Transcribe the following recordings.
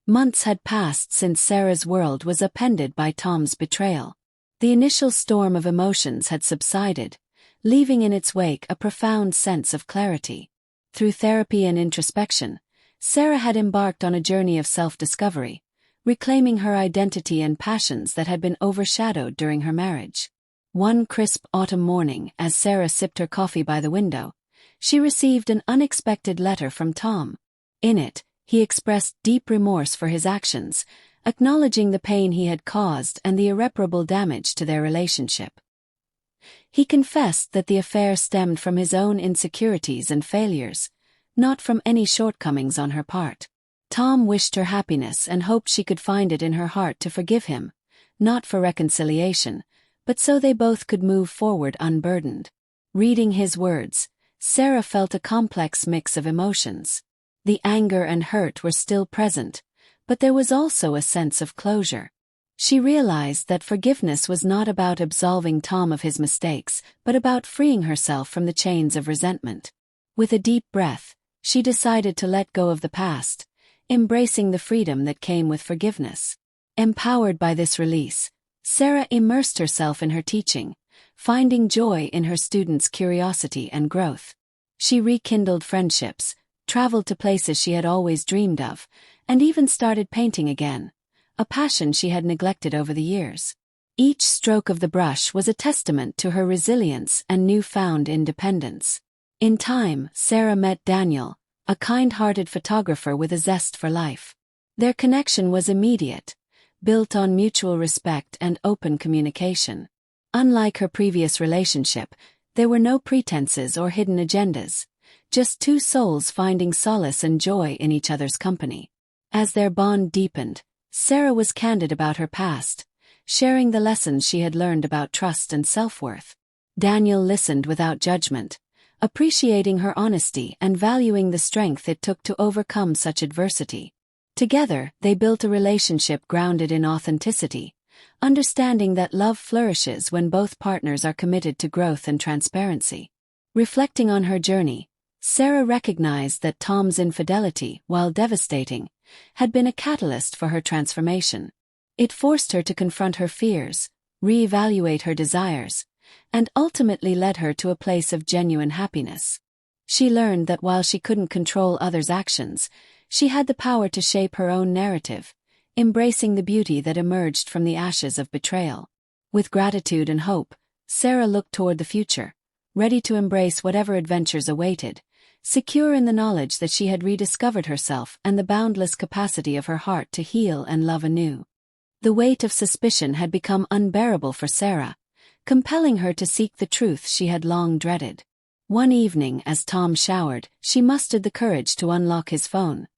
Months had passed since Sarah's world was upended by Tom's betrayal. The initial storm of emotions had subsided, leaving in its wake a profound sense of clarity. Through therapy and introspection, Sarah had embarked on a journey of self-discovery, reclaiming her identity and passions that had been overshadowed during her marriage. One crisp autumn morning, as Sarah sipped her coffee by the window, she received an unexpected letter from Tom. In it, he expressed deep remorse for his actions, acknowledging the pain he had caused and the irreparable damage to their relationship. He confessed that the affair stemmed from his own insecurities and failures, not from any shortcomings on her part. Tom wished her happiness and hoped she could find it in her heart to forgive him, not for reconciliation, but so they both could move forward unburdened. Reading his words, Sarah felt a complex mix of emotions. The anger and hurt were still present, but there was also a sense of closure. She realized that forgiveness was not about absolving Tom of his mistakes, but about freeing herself from the chains of resentment. With a deep breath, she decided to let go of the past, embracing the freedom that came with forgiveness. Empowered by this release, Sarah immersed herself in her teaching, finding joy in her students' curiosity and growth. She rekindled friendships, traveled to places she had always dreamed of, and even started painting again, a passion she had neglected over the years. Each stroke of the brush was a testament to her resilience and newfound independence. In time, Sarah met Daniel, a kind-hearted photographer with a zest for life. Their connection was immediate, built on mutual respect and open communication. Unlike her previous relationship, there were no pretenses or hidden agendas, just two souls finding solace and joy in each other's company. As their bond deepened, Sarah was candid about her past, sharing the lessons she had learned about trust and self-worth. Daniel listened without judgment, appreciating her honesty and valuing the strength it took to overcome such adversity. Together, they built a relationship grounded in authenticity, understanding that love flourishes when both partners are committed to growth and transparency. Reflecting on her journey, Sarah recognized that Tom's infidelity, while devastating, had been a catalyst for her transformation. It forced her to confront her fears, reevaluate her desires, and ultimately led her to a place of genuine happiness. She learned that while she couldn't control others' actions, she had the power to shape her own narrative, embracing the beauty that emerged from the ashes of betrayal. With gratitude and hope, Sarah looked toward the future, ready to embrace whatever adventures awaited, secure in the knowledge that she had rediscovered herself and the boundless capacity of her heart to heal and love anew. The weight of suspicion had become unbearable for Sarah, compelling her to seek the truth she had long dreaded. One evening, as Tom showered, she mustered the courage to unlock his phone,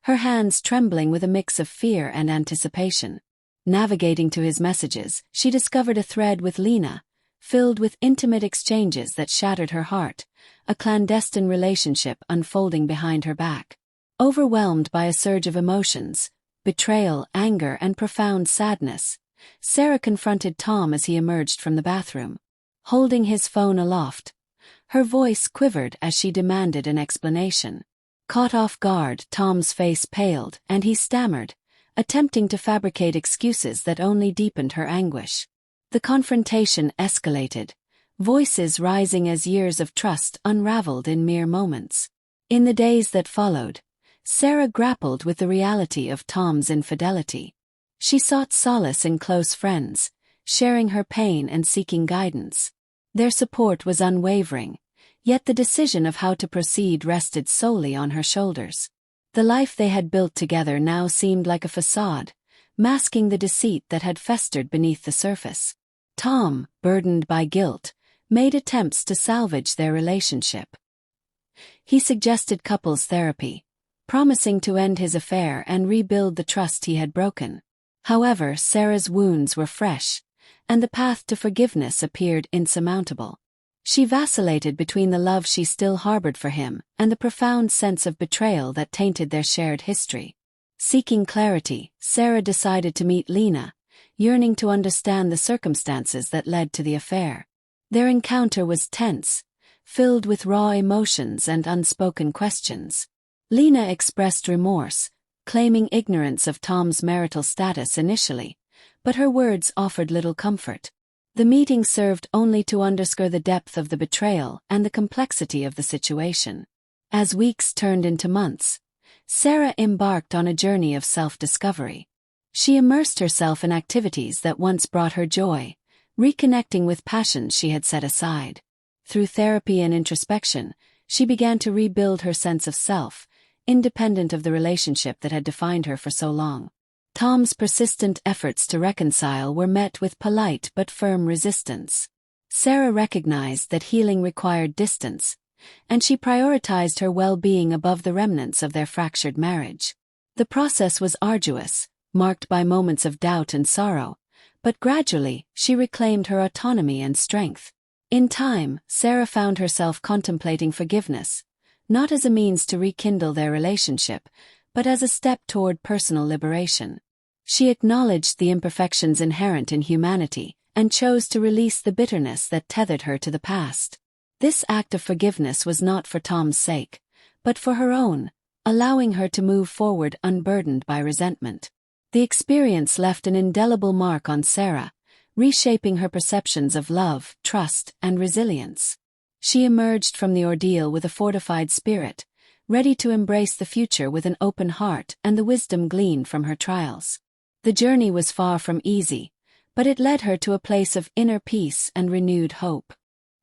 her hands trembling with a mix of fear and anticipation. Navigating to his messages, she discovered a thread with Lena, filled with intimate exchanges that shattered her heart, a clandestine relationship unfolding behind her back. Overwhelmed by a surge of emotions, betrayal, anger, and profound sadness, Sarah confronted Tom as he emerged from the bathroom. Holding his phone aloft, her voice quivered as she demanded an explanation. Caught off guard, Tom's face paled, and he stammered, attempting to fabricate excuses that only deepened her anguish. The confrontation escalated, voices rising as years of trust unraveled in mere moments. In the days that followed, Sarah grappled with the reality of Tom's infidelity. She sought solace in close friends, sharing her pain and seeking guidance. Their support was unwavering, yet the decision of how to proceed rested solely on her shoulders. The life they had built together now seemed like a facade, masking the deceit that had festered beneath the surface. Tom, burdened by guilt, made attempts to salvage their relationship. He suggested couples therapy, promising to end his affair and rebuild the trust he had broken. However, Sarah's wounds were fresh, and the path to forgiveness appeared insurmountable. She vacillated between the love she still harbored for him and the profound sense of betrayal that tainted their shared history. Seeking clarity, Sarah decided to meet Lena, yearning to understand the circumstances that led to the affair. Their encounter was tense, filled with raw emotions and unspoken questions. Lena expressed remorse, claiming ignorance of Tom's marital status initially, but her words offered little comfort. The meeting served only to underscore the depth of the betrayal and the complexity of the situation. As weeks turned into months, Sarah embarked on a journey of self-discovery. She immersed herself in activities that once brought her joy, reconnecting with passions she had set aside. Through therapy and introspection, she began to rebuild her sense of self, independent of the relationship that had defined her for so long. Tom's persistent efforts to reconcile were met with polite but firm resistance. Sarah recognized that healing required distance, and she prioritized her well-being above the remnants of their fractured marriage. The process was arduous, marked by moments of doubt and sorrow, but gradually, she reclaimed her autonomy and strength. In time, Sarah found herself contemplating forgiveness, not as a means to rekindle their relationship, but as a step toward personal liberation. She acknowledged the imperfections inherent in humanity and chose to release the bitterness that tethered her to the past. This act of forgiveness was not for Tom's sake, but for her own, allowing her to move forward unburdened by resentment. The experience left an indelible mark on Sarah, reshaping her perceptions of love, trust, and resilience. She emerged from the ordeal with a fortified spirit, ready to embrace the future with an open heart and the wisdom gleaned from her trials. The journey was far from easy, but it led her to a place of inner peace and renewed hope.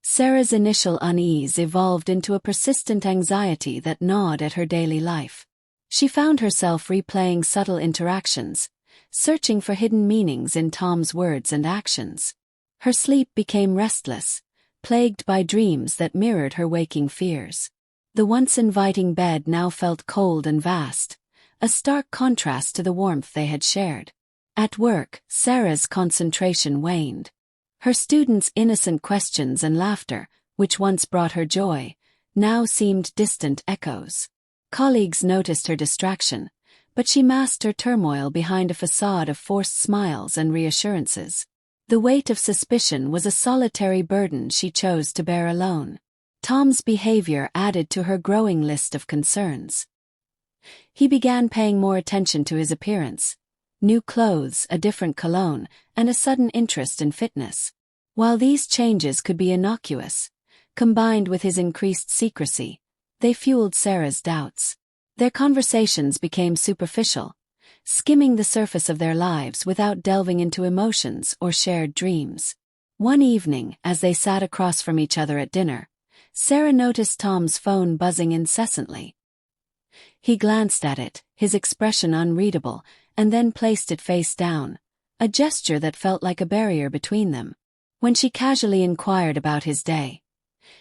Sarah's initial unease evolved into a persistent anxiety that gnawed at her daily life. She found herself replaying subtle interactions, searching for hidden meanings in Tom's words and actions. Her sleep became restless, plagued by dreams that mirrored her waking fears. The once inviting bed now felt cold and vast, a stark contrast to the warmth they had shared. At work, Sarah's concentration waned. Her students' innocent questions and laughter, which once brought her joy, now seemed distant echoes. Colleagues noticed her distraction, but she masked her turmoil behind a facade of forced smiles and reassurances. The weight of suspicion was a solitary burden she chose to bear alone. Tom's behavior added to her growing list of concerns. He began paying more attention to his appearance. New clothes, a different cologne, and a sudden interest in fitness. While these changes could be innocuous, combined with his increased secrecy, they fueled Sarah's doubts. Their conversations became superficial, skimming the surface of their lives without delving into emotions or shared dreams. One evening, as they sat across from each other at dinner, Sarah noticed Tom's phone buzzing incessantly. He glanced at it, his expression unreadable, and then placed it face down, a gesture that felt like a barrier between them. When she casually inquired about his day,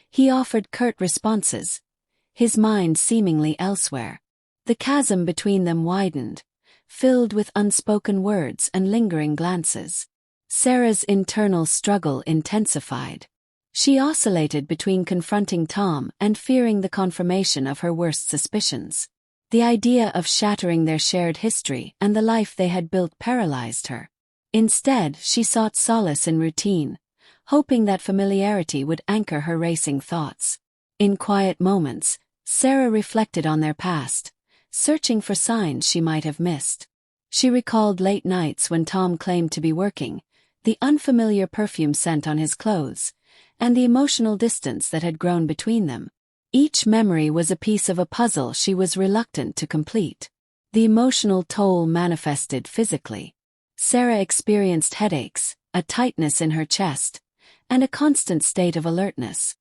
he offered curt responses, his mind seemingly elsewhere. The chasm between them widened, filled with unspoken words and lingering glances. Sarah's internal struggle intensified. She oscillated between confronting Tom and fearing the confirmation of her worst suspicions. The idea of shattering their shared history and the life they had built paralyzed her. Instead, she sought solace in routine, hoping that familiarity would anchor her racing thoughts. In quiet moments, Sarah reflected on their past, searching for signs she might have missed. She recalled late nights when Tom claimed to be working, the unfamiliar perfume scent on his clothes, and the emotional distance that had grown between them. Each memory was a piece of a puzzle she was reluctant to complete. The emotional toll manifested physically. Sarah experienced headaches, a tightness in her chest, and a constant state of alertness.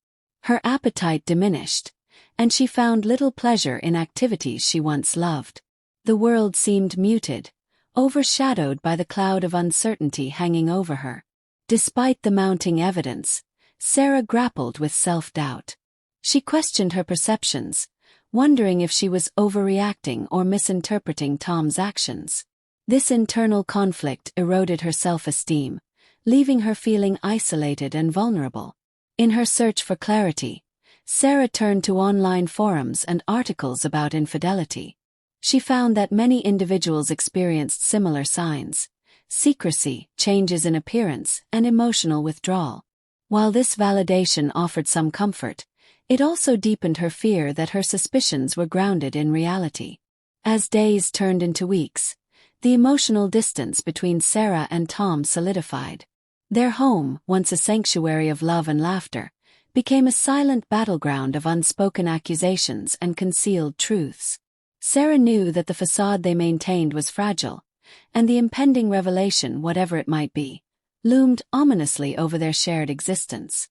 Her appetite diminished, and she found little pleasure in activities she once loved. The world seemed muted, overshadowed by the cloud of uncertainty hanging over her. Despite the mounting evidence, Sarah grappled with self-doubt. She questioned her perceptions, wondering if she was overreacting or misinterpreting Tom's actions. This internal conflict eroded her self-esteem, leaving her feeling isolated and vulnerable. In her search for clarity, Sarah turned to online forums and articles about infidelity. She found that many individuals experienced similar signs: secrecy, changes in appearance, and emotional withdrawal. While this validation offered some comfort, it also deepened her fear that her suspicions were grounded in reality. As days turned into weeks, the emotional distance between Sarah and Tom solidified. Their home, once a sanctuary of love and laughter, became a silent battleground of unspoken accusations and concealed truths. Sarah knew that the facade they maintained was fragile, and the impending revelation, whatever it might be, loomed ominously over their shared existence.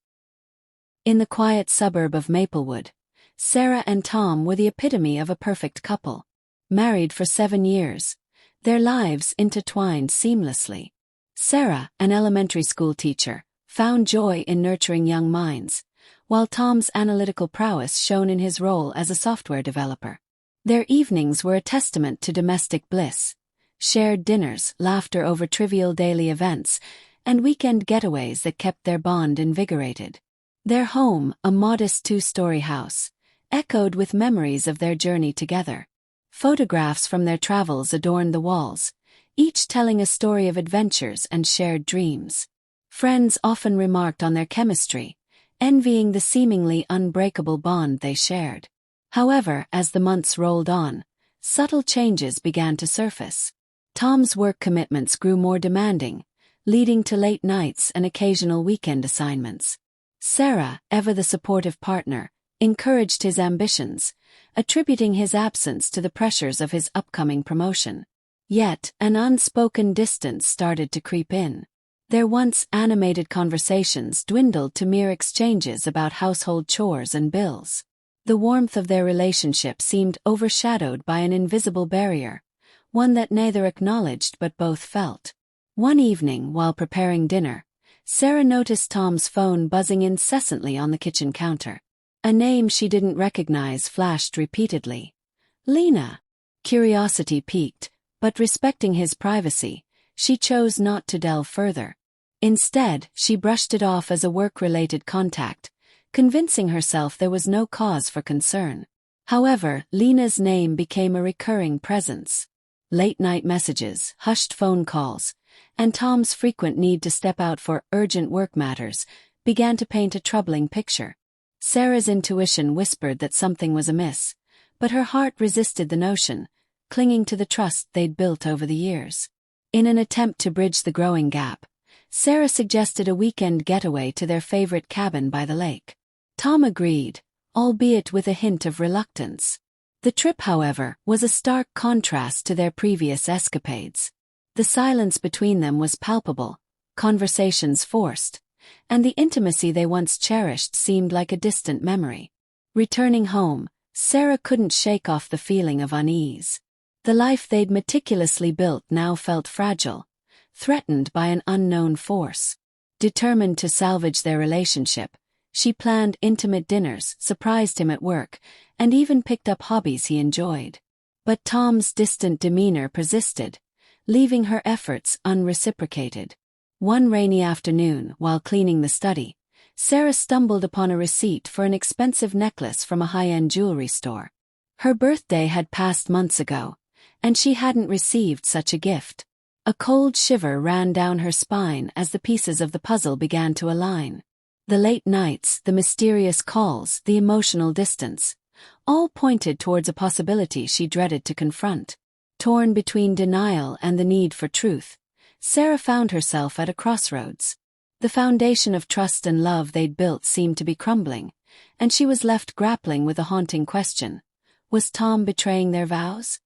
In the quiet suburb of Maplewood, Sarah and Tom were the epitome of a perfect couple. Married for 7 years, their lives intertwined seamlessly. Sarah, an elementary school teacher, found joy in nurturing young minds, while Tom's analytical prowess shone in his role as a software developer. Their evenings were a testament to domestic bliss: shared dinners, laughter over trivial daily events, and weekend getaways that kept their bond invigorated. Their home, a modest 2-story house, echoed with memories of their journey together. Photographs from their travels adorned the walls, each telling a story of adventures and shared dreams. Friends often remarked on their chemistry, envying the seemingly unbreakable bond they shared. However, as the months rolled on, subtle changes began to surface. Tom's work commitments grew more demanding, leading to late nights and occasional weekend assignments. Sarah, ever the supportive partner, encouraged his ambitions, attributing his absence to the pressures of his upcoming promotion. Yet, an unspoken distance started to creep in. Their once animated conversations dwindled to mere exchanges about household chores and bills. The warmth of their relationship seemed overshadowed by an invisible barrier, one that neither acknowledged but both felt. One evening, while preparing dinner, Sarah noticed Tom's phone buzzing incessantly on the kitchen counter. A name she didn't recognize flashed repeatedly. Lena. Curiosity piqued, but respecting his privacy, she chose not to delve further. Instead, she brushed it off as a work-related contact, convincing herself there was no cause for concern. However, Lena's name became a recurring presence. Late-night messages, hushed phone calls, and Tom's frequent need to step out for urgent work matters began to paint a troubling picture. Sarah's intuition whispered that something was amiss, but her heart resisted the notion, clinging to the trust they'd built over the years. In an attempt to bridge the growing gap, Sarah suggested a weekend getaway to their favorite cabin by the lake. Tom agreed, albeit with a hint of reluctance. The trip, however, was a stark contrast to their previous escapades. The silence between them was palpable, conversations forced, and the intimacy they once cherished seemed like a distant memory. Returning home, Sarah couldn't shake off the feeling of unease. The life they'd meticulously built now felt fragile, threatened by an unknown force. Determined to salvage their relationship, she planned intimate dinners, surprised him at work, and even picked up hobbies he enjoyed. But Tom's distant demeanor persisted, leaving her efforts unreciprocated. One rainy afternoon, while cleaning the study, Sarah stumbled upon a receipt for an expensive necklace from a high-end jewelry store. Her birthday had passed months ago, and she hadn't received such a gift. A cold shiver ran down her spine as the pieces of the puzzle began to align. The late nights, the mysterious calls, the emotional distance, all pointed towards a possibility she dreaded to confront. Torn between denial and the need for truth, Sarah found herself at a crossroads. The foundation of trust and love they'd built seemed to be crumbling, and she was left grappling with a haunting question: was Tom betraying their vows?